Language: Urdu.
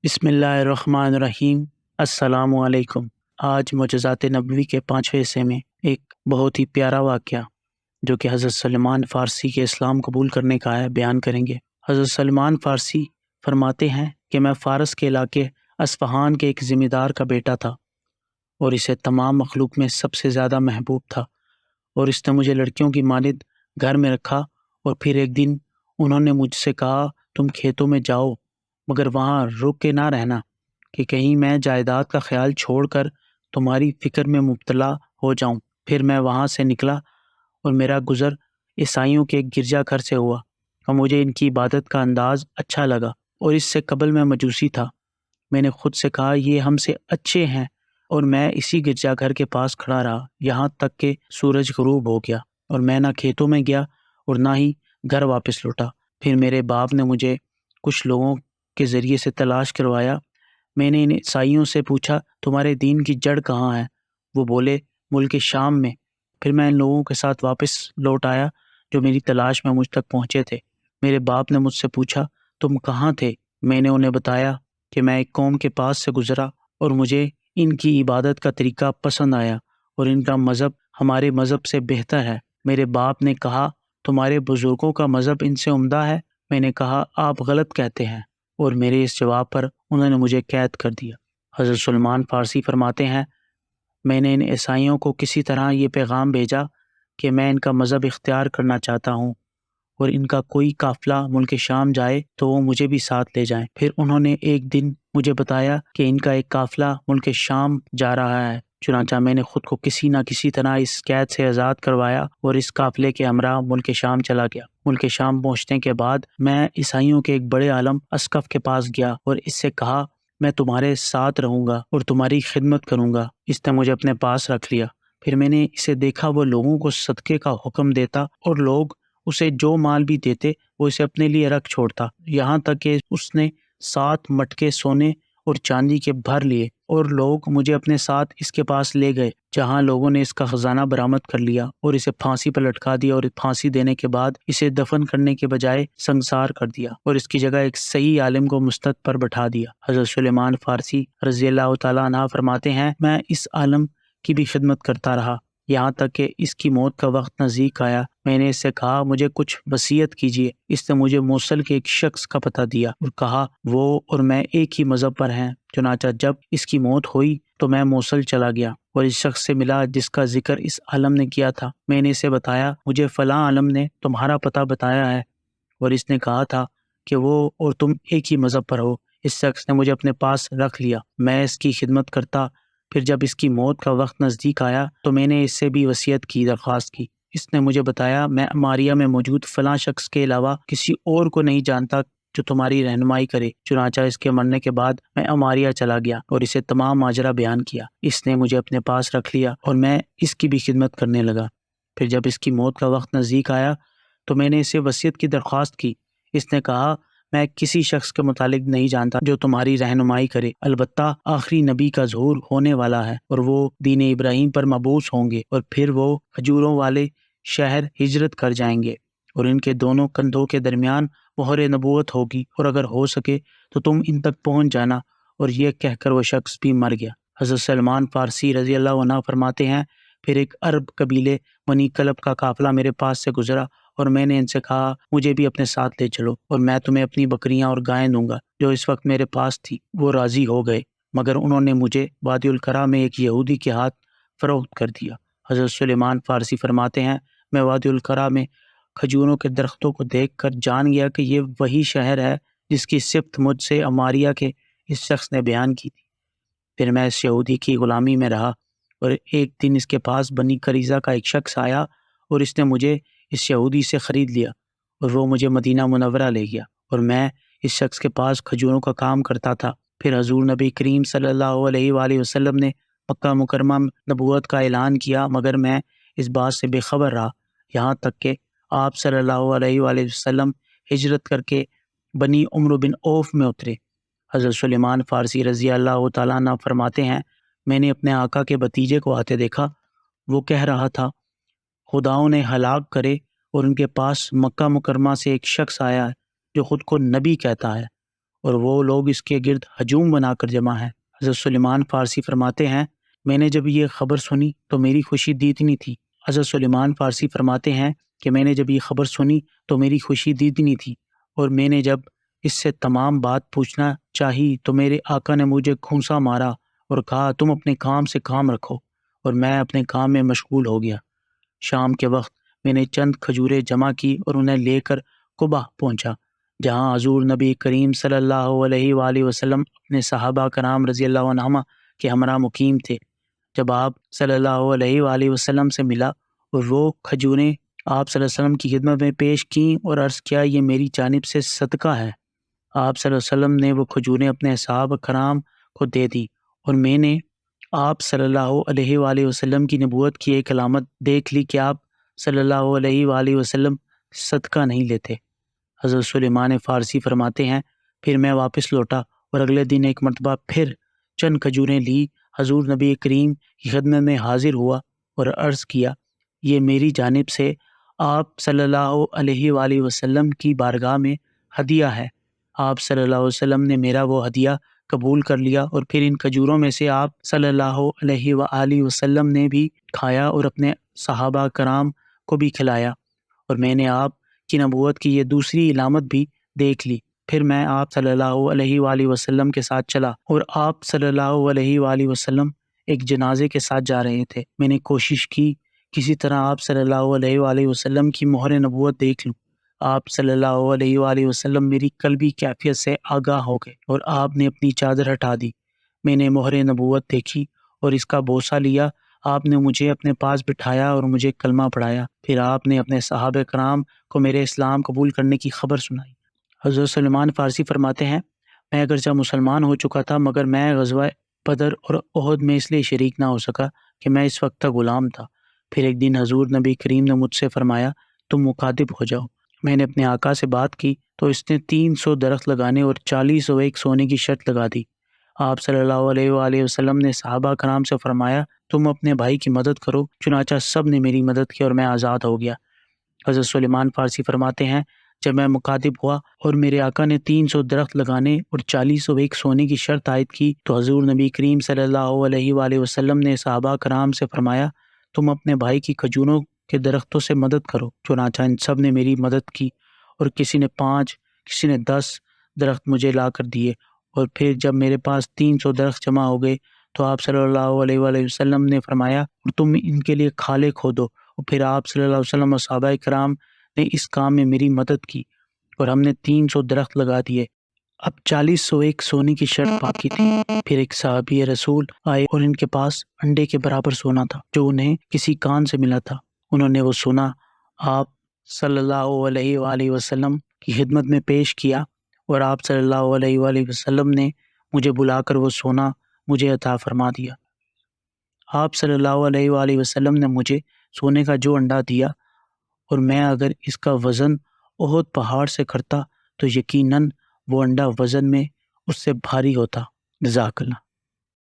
بسم اللہ الرحمن الرحیم۔ السلام علیکم۔ آج معجزات نبوی کے 5ویں حصے میں ایک بہت ہی پیارا واقعہ جو کہ حضرت سلمان فارسی کے اسلام قبول کرنے کا ہے بیان کریں گے۔ حضرت سلمان فارسی فرماتے ہیں کہ میں فارس کے علاقے اصفہان کے ایک ذمہ دار کا بیٹا تھا اور اسے تمام مخلوق میں سب سے زیادہ محبوب تھا، اور اس نے مجھے لڑکیوں کی مانند گھر میں رکھا۔ اور پھر ایک دن انہوں نے مجھ سے کہا، تم کھیتوں میں جاؤ مگر وہاں رک کے نہ رہنا کہ کہیں میں جائیداد کا خیال چھوڑ کر تمہاری فکر میں مبتلا ہو جاؤں۔ پھر میں وہاں سے نکلا اور میرا گزر عیسائیوں کے ایک گرجا گھر سے ہوا اور مجھے ان کی عبادت کا انداز اچھا لگا، اور اس سے قبل میں مجوسی تھا۔ میں نے خود سے کہا یہ ہم سے اچھے ہیں، اور میں اسی گرجا گھر کے پاس کھڑا رہا یہاں تک کہ سورج غروب ہو گیا، اور میں نہ کھیتوں میں گیا اور نہ ہی گھر واپس لوٹا۔ پھر میرے باپ نے مجھے کچھ لوگوں کے ذریعے سے تلاش کروایا۔ میں نے ان عیسائیوں سے پوچھا، تمہارے دین کی جڑ کہاں ہے؟ وہ بولے، ملک شام میں۔ پھر میں ان لوگوں کے ساتھ واپس لوٹ آیا جو میری تلاش میں مجھ تک پہنچے تھے۔ میرے باپ نے مجھ سے پوچھا، تم کہاں تھے؟ میں نے انہیں بتایا کہ میں ایک قوم کے پاس سے گزرا اور مجھے ان کی عبادت کا طریقہ پسند آیا اور ان کا مذہب ہمارے مذہب سے بہتر ہے۔ میرے باپ نے کہا، تمہارے بزرگوں کا مذہب ان سے عمدہ ہے؟ میں نے کہا، آپ غلط کہتے ہیں، اور میرے اس جواب پر انہوں نے مجھے قید کر دیا۔ حضرت سلمان فارسی فرماتے ہیں، میں نے ان عیسائیوں کو کسی طرح یہ پیغام بھیجا کہ میں ان کا مذہب اختیار کرنا چاہتا ہوں، اور ان کا کوئی قافلہ ملک شام جائے تو وہ مجھے بھی ساتھ لے جائیں۔ پھر انہوں نے ایک دن مجھے بتایا کہ ان کا ایک قافلہ ملک شام جا رہا ہے۔ چنانچہ میں نے خود کو کسی نہ کسی طرح اس قید سے آزاد کروایا اور اس قافلے کے ہمراہ ملک شام چلا گیا۔ ملک شام پہنچنے کے بعد میں عیسائیوں کے ایک بڑے عالم اسقف کے پاس گیا اور اس سے کہا، میں تمہارے ساتھ رہوں گا اور تمہاری خدمت کروں گا۔ اس نے مجھے اپنے پاس رکھ لیا۔ پھر میں نے اسے دیکھا، وہ لوگوں کو صدقے کا حکم دیتا اور لوگ اسے جو مال بھی دیتے وہ اسے اپنے لیے رکھ چھوڑتا، یہاں تک کہ اس نے 7 مٹکے سونے اور چاندی کے بھر لیے، اور لوگ مجھے اپنے ساتھ اس کے پاس لے گئے جہاں لوگوں نے اس کا خزانہ برآمد کر لیا اور اسے پھانسی پر لٹکا دیا، اور پھانسی دینے کے بعد اسے دفن کرنے کے بجائے سنگسار کر دیا اور اس کی جگہ ایک صحیح عالم کو مستد پر بٹھا دیا۔ حضرت سلیمان فارسی رضی اللہ تعالیٰ عنہ فرماتے ہیں، میں اس عالم کی بھی خدمت کرتا رہا یہاں تک کہ اس کی موت کا وقت نزدیک آیا۔ میں نے اس سے کہا، مجھے کچھ وصیت کیجیے۔ اس نے مجھے موصل کے ایک شخص کا پتہ دیا اور کہا وہ اور میں ایک ہی مذہب پر ہیں۔ چنانچہ جب اس کی موت ہوئی تو میں موصل چلا گیا اور اس شخص سے ملا جس کا ذکر اس عالم نے کیا تھا۔ میں نے اسے بتایا، مجھے فلاں عالم نے تمہارا پتہ بتایا ہے اور اس نے کہا تھا کہ وہ اور تم ایک ہی مذہب پر ہو۔ اس شخص نے مجھے اپنے پاس رکھ لیا، میں اس کی خدمت کرتا۔ پھر جب اس کی موت کا وقت نزدیک آیا تو میں نے اس سے بھی وصیت کی درخواست کی۔ اس نے مجھے بتایا، میں اماریہ میں موجود فلاں شخص کے علاوہ کسی اور کو نہیں جانتا جو تمہاری رہنمائی کرے۔ چنانچہ اس کے مرنے کے بعد میں اماریہ چلا گیا اور اسے تمام ماجرا بیان کیا۔ اس نے مجھے اپنے پاس رکھ لیا اور میں اس کی بھی خدمت کرنے لگا۔ پھر جب اس کی موت کا وقت نزدیک آیا تو میں نے اسے وصیت کی درخواست کی۔ اس نے کہا، میں کسی شخص کے متعلق نہیں جانتا جو تمہاری رہنمائی کرے، البتہ آخری نبی کا ظہور ہونے والا ہے اور وہ دین ابراہیم پر مبعوث ہوں گے، اور پھر وہ کھجوروں والے شہر ہجرت کر جائیں گے اور ان کے دونوں کندھوں کے درمیان مہر نبوت ہوگی، اور اگر ہو سکے تو تم ان تک پہنچ جانا۔ اور یہ کہہ کر وہ شخص بھی مر گیا۔ حضرت سلمان فارسی رضی اللہ عنہ فرماتے ہیں، پھر ایک عرب قبیلے بنی کلب کا قافلہ میرے پاس سے گزرا اور میں نے ان سے کہا، مجھے بھی اپنے ساتھ لے چلو اور میں تمہیں اپنی بکریاں اور گائیں دوں گا جو اس وقت میرے پاس تھی۔ وہ راضی ہو گئے، مگر انہوں نے مجھے وادی القرا میں ایک یہودی کے ہاتھ فروخت کر دیا۔ حضرت سلیمان فارسی فرماتے ہیں، میں وادی القرا میں کھجوروں کے درختوں کو دیکھ کر جان گیا کہ یہ وہی شہر ہے جس کی صفت مجھ سے اماریہ کے اس شخص نے بیان کی تھی۔ پھر میں اس یہودی کی غلامی میں رہا اور ایک دن اس کے پاس بنی قریظہ کا ایک شخص آیا اور اس نے مجھے اس یہودی سے خرید لیا اور وہ مجھے مدینہ منورہ لے گیا اور میں اس شخص کے پاس کھجوروں کا کام کرتا تھا۔ پھر حضور نبی کریم صلی اللہ علیہ وآلہ وسلم نے مکہ مکرمہ نبوت کا اعلان کیا، مگر میں اس بات سے بے خبر رہا یہاں تک کہ آپ صلی اللہ علیہ وآلہ وسلم ہجرت کر کے بنی عمرو بن عوف میں اترے۔ حضرت سلیمان فارسی رضی اللہ تعالیٰ عنہ فرماتے ہیں، میں نے اپنے آقا کے بھتیجے کو آتے دیکھا، وہ کہہ رہا تھا، خدا انہیں ہلاک کرے، اور ان کے پاس مکہ مکرمہ سے ایک شخص آیا ہے جو خود کو نبی کہتا ہے اور وہ لوگ اس کے گرد ہجوم بنا کر جمع ہیں۔ حضرت سلیمان فارسی فرماتے ہیں میں نے جب یہ خبر سنی تو میری خوشی دیدنی تھی۔ حضرت سلیمان فارسی فرماتے ہیں کہ میں نے جب یہ خبر سنی تو میری خوشی دیدنی تھی، اور میں نے جب اس سے تمام بات پوچھنا چاہی تو میرے آقا نے مجھے گھونسا مارا اور کہا تم اپنے کام سے کام رکھو، اور میں اپنے کام میں مشغول ہو گیا۔ شام کے وقت میں نے چند کھجوریں جمع کی اور انہیں لے کر قبا پہنچا، جہاں حضور نبی کریم صلی اللہ علیہ وآلہ وسلم اپنے صحابہ کرام رضی اللہ عنہما کے ہمراہ مقیم تھے۔ جب آپ صلی اللہ علیہ وآلہ وسلم سے ملا اور وہ کھجوریں آپ صلی اللہ علیہ وسلم کی خدمت میں پیش کیں اور عرض کیا یہ میری جانب سے صدقہ ہے۔ آپ صلی اللہ علیہ وسلم نے وہ کھجوریں اپنے صحابہ کرام کو دے دی، اور میں نے آپ صلی اللہ علیہ وآلہ وسلم کی نبوت کی ایک علامت دیکھ لی کہ آپ صلی اللہ علیہ وآلہ وسلم صدقہ نہیں لیتے۔ حضرت سلیمان فارسی فرماتے ہیں پھر میں واپس لوٹا اور اگلے دن ایک مرتبہ پھر چند کھجوریں لی، حضور نبی کریم کی خدمت میں حاضر ہوا اور عرض کیا یہ میری جانب سے آپ صلی اللہ علیہ وآلہ وسلم کی بارگاہ میں ہدیہ ہے۔ آپ صلی اللہ علیہ وسلم نے میرا وہ ہدیہ قبول کر لیا، اور پھر ان کھجوروں میں سے آپ صلی اللہ علیہ وآلہ وسلم نے بھی کھایا اور اپنے صحابہ کرام کو بھی کھلایا، اور میں نے آپ کی نبوت کی یہ دوسری علامت بھی دیکھ لی۔ پھر میں آپ صلی اللہ علیہ وآلہ وسلم کے ساتھ چلا، اور آپ صلی اللہ علیہ وآلہ وسلم ایک جنازے کے ساتھ جا رہے تھے۔ میں نے کوشش کی کسی طرح آپ صلی اللہ علیہ وآلہ وسلم کی مہر نبوت دیکھ لوں۔ آپ صلی اللہ علیہ وآلہ وسلم میری قلبی کیفیت سے آگاہ ہو گئے اور آپ نے اپنی چادر ہٹا دی۔ میں نے مہر نبوت دیکھی اور اس کا بوسہ لیا۔ آپ نے مجھے اپنے پاس بٹھایا اور مجھے کلمہ پڑھایا۔ پھر آپ نے اپنے صحابہ کرام کو میرے اسلام قبول کرنے کی خبر سنائی۔ حضرت سلیمان فارسی فرماتے ہیں میں اگرچہ مسلمان ہو چکا تھا، مگر میں غزوہ بدر اور احد میں اس لیے شریک نہ ہو سکا کہ میں اس وقت تک غلام تھا۔ پھر ایک دن حضور نبی کریم نے مجھ سے فرمایا تم مکاتب ہو جاؤ۔ میں نے اپنے آقا سے بات کی تو اس نے 300 درخت لگانے اور 40 سونے کی شرط لگا دی۔ آپ صلی اللہ علیہ وآلہ وسلم نے صحابہ کرام سے فرمایا تم اپنے بھائی کی مدد کرو، چنانچہ سب نے میری مدد کی اور میں آزاد ہو گیا۔ حضرت سلیمان فارسی فرماتے ہیں جب میں مکاتب ہوا اور میرے آقا نے 300 درخت لگانے اور 40 سونے کی شرط عائد کی تو حضور نبی کریم صلی اللہ علیہ وآلہ وسلم نے صحابہ کرام سے فرمایا تم اپنے بھائی کی کھجوروں کے درختوں سے مدد کرو، چنانچہ ان سب نے میری مدد کی، اور کسی نے 5 کسی نے 10 درخت مجھے لا کر دیے، اور پھر جب میرے پاس 300 درخت جمع ہو گئے تو آپ صلی اللہ علیہ وآلہ وسلم نے فرمایا اور تم ان کے لیے کھالے کھودو، اور پھر آپ صلی اللہ علیہ وسلم اور صحابہ کرام نے اس کام میں میری مدد کی اور ہم نے 300 درخت لگا دیے۔ اب 40 سونے کی شرط باقی تھی۔ پھر ایک صحابی رسول آئے اور ان کے پاس انڈے کے برابر سونا تھا جو انہیں کسی کان سے ملا تھا۔ انہوں نے وہ سونا آپ صلی اللہ علیہ وآلہ وسلم کی خدمت میں پیش کیا، اور آپ صلی اللہ علیہ وآلہ وسلم نے مجھے بلا کر وہ سونا مجھے عطا فرما دیا۔ آپ صلی اللہ علیہ وآلہ وسلم نے مجھے سونے کا جو انڈا دیا، اور میں اگر اس کا وزن احد پہاڑ سے کرتا تو یقیناً وہ انڈا وزن میں اس سے بھاری ہوتا۔ جزاک اللہ۔